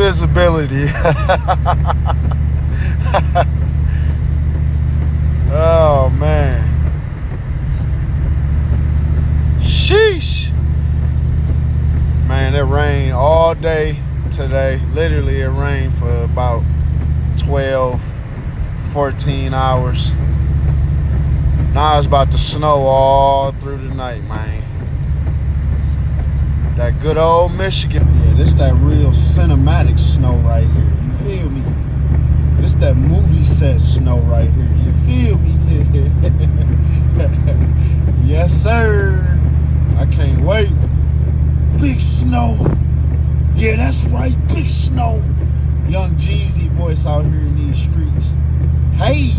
visibility. Oh man. Sheesh. Man, it rained all day today. Literally, it rained for about 12, 14 hours. Now it's about to snow all through the night, man. That good old Michigan. Yeah, this that real cinematic snow right here. You feel me? This that movie set snow right here. You feel me? Yes, sir. I can't wait. Big snow. Yeah, that's right. Big snow. Young Jeezy voice out here in these streets. Hey.